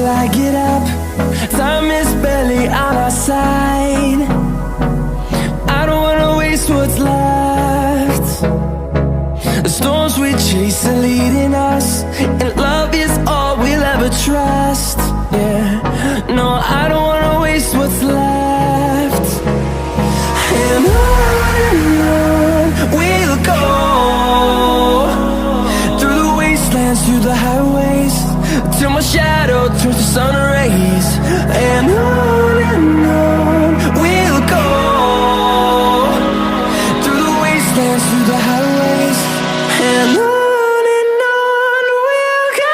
I get up. Time is barely on our side. I don't wanna waste what's left. The storms we chase are leading us, and love is all we'll ever trust. Yeah, no, I don't wanna waste what's left. And on we'll go, through the wastelands, through the highways, till my shadow turns to sun rays. And on we'll go, through the wastelands, through the highways, and on we'll go.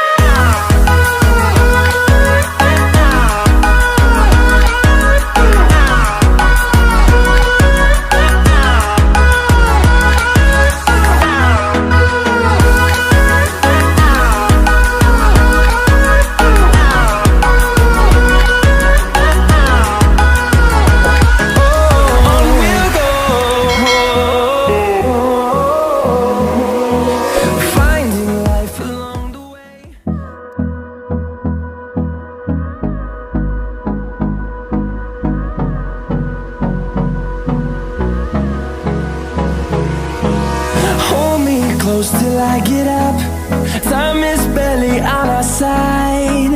Close till I get up. Time is barely on our side.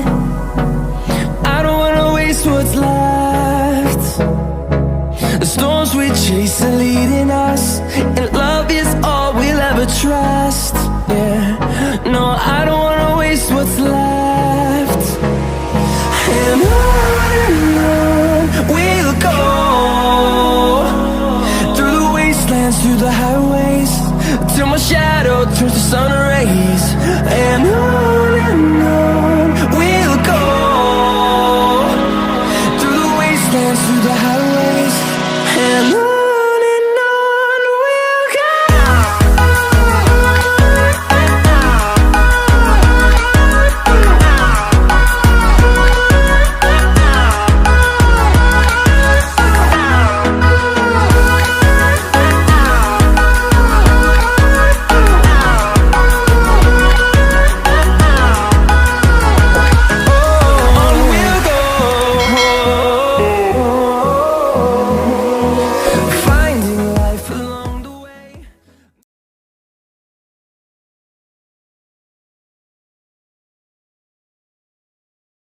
I don't wanna waste what's left. The storms we chase are leading us, and love is all we'll ever trust. Yeah, no, I don't wanna waste what's left. And on we'll go, through the wastelands, through the highways, till my shadow turns to sun